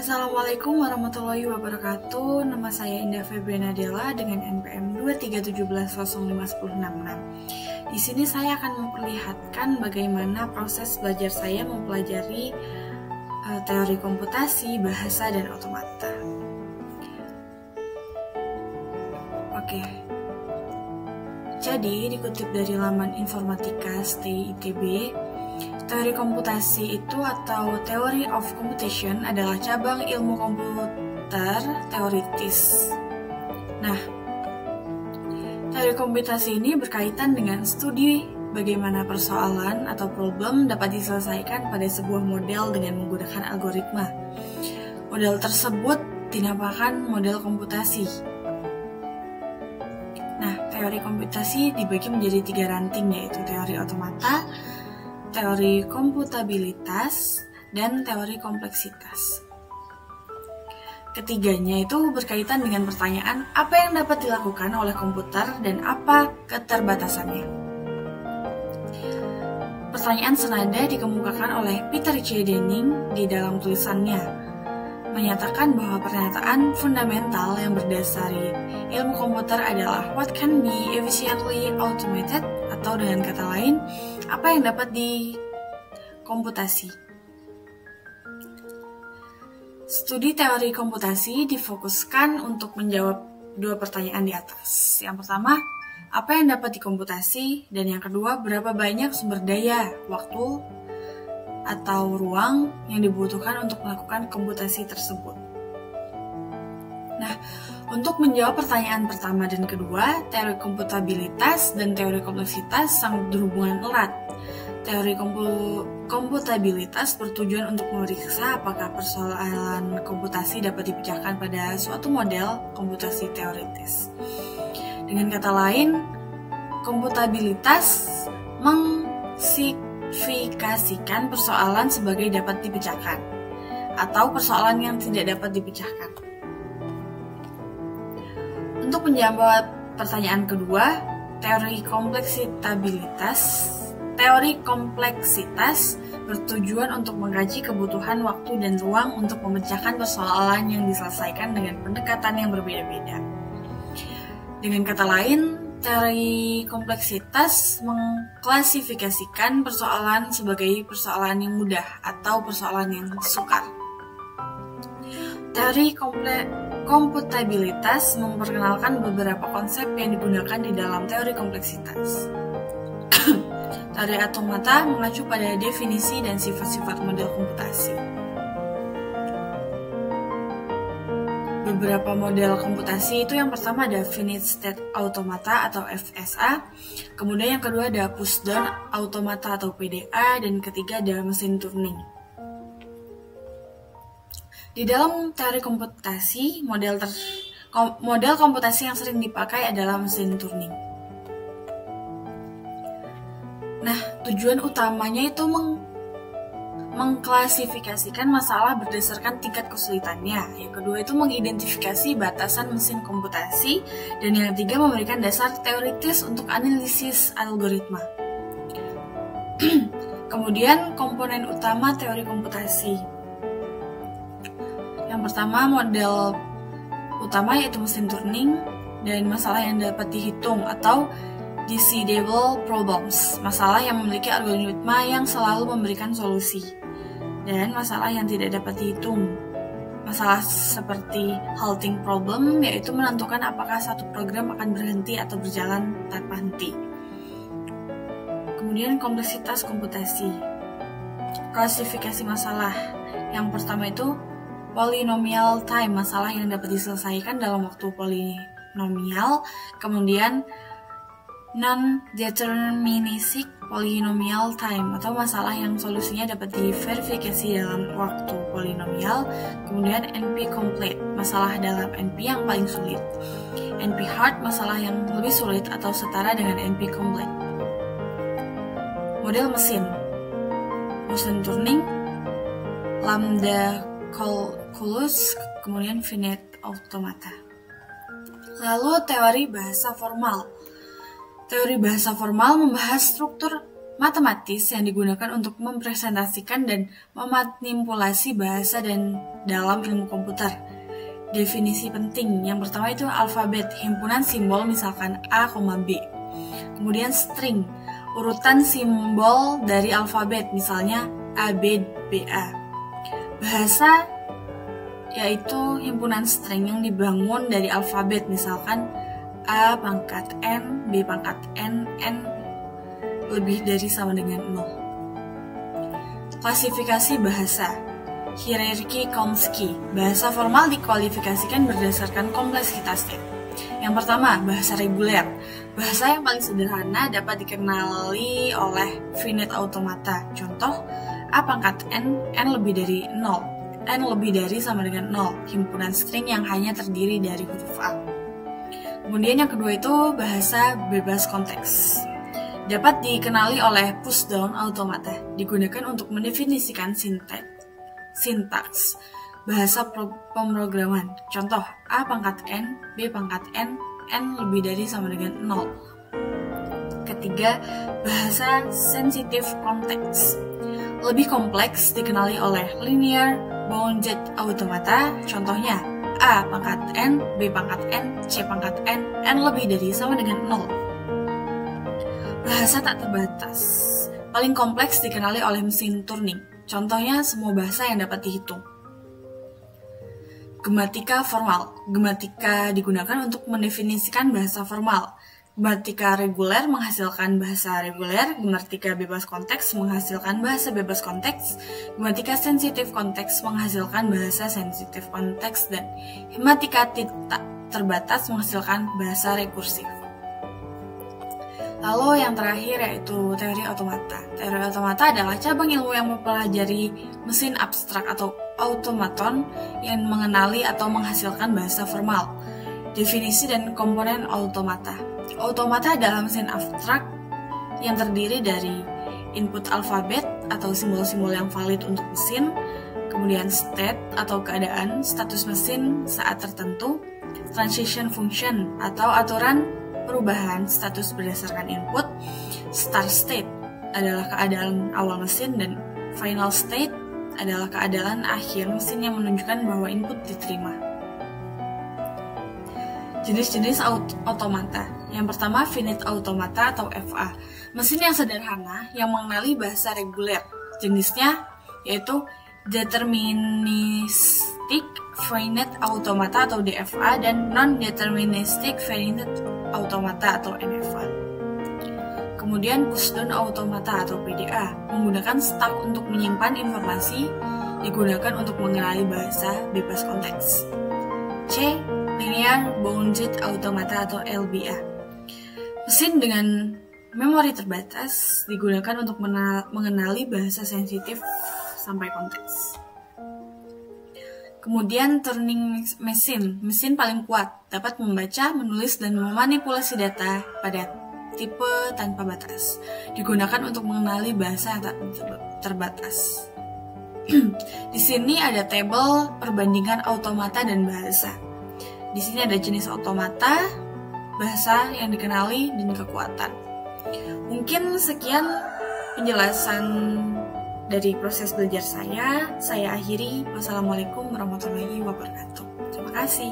Assalamualaikum warahmatullahi wabarakatuh. Nama saya Indah Febriana Della dengan NPM 231705166. Di sini saya akan memperlihatkan bagaimana proses belajar saya mempelajari teori komputasi, bahasa, dan otomata. Oke. Jadi, dikutip dari laman Informatika STI ITB, teori komputasi itu atau Theory of Computation adalah cabang ilmu komputer teoritis. Nah, teori komputasi ini berkaitan dengan studi bagaimana persoalan atau problem dapat diselesaikan pada sebuah model dengan menggunakan algoritma. Model tersebut dinamakan model komputasi. Nah, teori komputasi dibagi menjadi 3 ranting, yaitu teori otomata, teori komputabilitas, dan teori kompleksitas. Ketiganya itu berkaitan dengan pertanyaan apa yang dapat dilakukan oleh komputer dan apa keterbatasannya. Pertanyaan senada dikemukakan oleh Peter J. Denning di dalam tulisannya, menyatakan bahwa pernyataan fundamental yang berdasari ilmu komputer adalah what can be efficiently automated, atau dengan kata lain, apa yang dapat dikomputasi. Studi teori komputasi difokuskan untuk menjawab 2 pertanyaan di atas. Yang pertama, apa yang dapat dikomputasi, dan yang kedua, berapa banyak sumber daya, waktu, atau ruang yang dibutuhkan untuk melakukan komputasi tersebut. Nah, untuk menjawab pertanyaan pertama dan kedua, teori komputabilitas dan teori kompleksitas sangat berhubungan erat. Teori komputabilitas bertujuan untuk memeriksa apakah persoalan komputasi dapat dipecahkan pada suatu model komputasi teoritis. Dengan kata lain, komputabilitas mengspesifikasikan persoalan sebagai dapat dipecahkan atau persoalan yang tidak dapat dipecahkan. Untuk menjawab pertanyaan kedua, teori kompleksitas bertujuan untuk mengkaji kebutuhan waktu dan ruang untuk memecahkan persoalan yang diselesaikan dengan pendekatan yang berbeda-beda. Dengan kata lain, teori kompleksitas mengklasifikasikan persoalan sebagai persoalan yang mudah atau persoalan yang sukar. Teori komputabilitas memperkenalkan beberapa konsep yang digunakan di dalam teori kompleksitas. Teori otomata mengacu pada definisi dan sifat-sifat model komputasi. Beberapa model komputasi itu yang pertama ada finite state automata atau FSA, kemudian yang kedua ada pushdown automata atau PDA, dan ketiga ada mesin Turing. Di dalam teori komputasi, model komputasi yang sering dipakai adalah mesin Turing. Nah, tujuan utamanya itu mengklasifikasikan masalah berdasarkan tingkat kesulitannya. Yang kedua itu mengidentifikasi batasan mesin komputasi, dan yang ketiga memberikan dasar teoritis untuk analisis algoritma. Kemudian komponen utama teori komputasi. Yang pertama, model utama yaitu mesin Turing dan masalah yang dapat dihitung atau decidable problems, masalah yang memiliki algoritma yang selalu memberikan solusi, dan masalah yang tidak dapat dihitung, masalah seperti halting problem, yaitu menentukan apakah satu program akan berhenti atau berjalan tanpa henti. Kemudian kompleksitas komputasi, klasifikasi masalah. Yang pertama itu polynomial time, masalah yang dapat diselesaikan dalam waktu polinomial. Kemudian non-deterministic polynomial time, atau masalah yang solusinya dapat diverifikasi dalam waktu polinomial. Kemudian NP-complete, masalah dalam NP yang paling sulit. NP-hard, masalah yang lebih sulit atau setara dengan NP-complete. Model mesin Turing, lambda calculus, kemudian finite automata. Lalu teori bahasa formal. Teori bahasa formal membahas struktur matematis yang digunakan untuk mempresentasikan dan memanipulasi bahasa dan dalam ilmu komputer. Definisi penting, yang pertama itu alfabet, himpunan simbol misalkan A, B. Kemudian string, urutan simbol dari alfabet, misalnya A, B, B, A. Bahasa yaitu himpunan string yang dibangun dari alfabet, misalkan A pangkat N, B pangkat N lebih dari sama dengan 0. Klasifikasi bahasa, hierarki Chomsky. Bahasa formal dikualifikasikan berdasarkan kompleksitasnya. Yang pertama, bahasa reguler. Bahasa yang paling sederhana dapat dikenali oleh finite automata. Contoh, A pangkat N lebih dari 0. N lebih dari sama dengan 0. Himpunan string yang hanya terdiri dari huruf A. Kemudian yang kedua itu bahasa bebas konteks. Dapat dikenali oleh pushdown automata. Digunakan untuk mendefinisikan sintaks bahasa pemrograman. Contoh, A pangkat N, B pangkat N lebih dari sama dengan 0. Ketiga, bahasa sensitive konteks. Lebih kompleks dikenali oleh linear bounded automata. Contohnya, A pangkat N, B pangkat N, C pangkat N lebih dari sama dengan 0. Bahasa tak terbatas. Paling kompleks dikenali oleh mesin Turing. Contohnya semua bahasa yang dapat dihitung. Gramatika formal. Gramatika digunakan untuk mendefinisikan bahasa formal. Gramatika reguler menghasilkan bahasa reguler. Gramatika bebas konteks menghasilkan bahasa bebas konteks. Gramatika sensitif konteks menghasilkan bahasa sensitif konteks. Dan gramatika tidak terbatas menghasilkan bahasa rekursif. Lalu yang terakhir yaitu teori otomata. Teori otomata adalah cabang ilmu yang mempelajari mesin abstrak atau automaton yang mengenali atau menghasilkan bahasa formal. Definisi dan komponen otomata. Otomata adalah mesin abstrak yang terdiri dari input alfabet atau simbol-simbol yang valid untuk mesin, kemudian state atau keadaan, status mesin saat tertentu, transition function atau aturan perubahan status berdasarkan input, start state adalah keadaan awal mesin, dan final state adalah keadaan akhir mesin yang menunjukkan bahwa input diterima. Jenis-jenis otomata. Yang pertama, finite automata atau FA. Mesin yang sederhana yang mengenali bahasa reguler. Jenisnya yaitu deterministic finite automata atau DFA dan non-deterministic finite automata atau NFA. Kemudian pushdown automata atau PDA menggunakan stack untuk menyimpan informasi, digunakan untuk mengenali bahasa bebas konteks. C. Linear bounded automata atau LBA. Mesin dengan memori terbatas digunakan untuk mengenali bahasa sensitif sampai konteks. Kemudian Turing machine, mesin paling kuat, dapat membaca, menulis, dan memanipulasi data pada tipe tanpa batas. Digunakan untuk mengenali bahasa yang tak terbatas. Di sini ada tabel perbandingan automata dan bahasa. Di sini ada jenis automata, bahasa yang dikenali, dan kekuatan. Mungkin sekian penjelasan dari proses belajar saya akhiri. Wassalamualaikum warahmatullahi wabarakatuh. Terima kasih.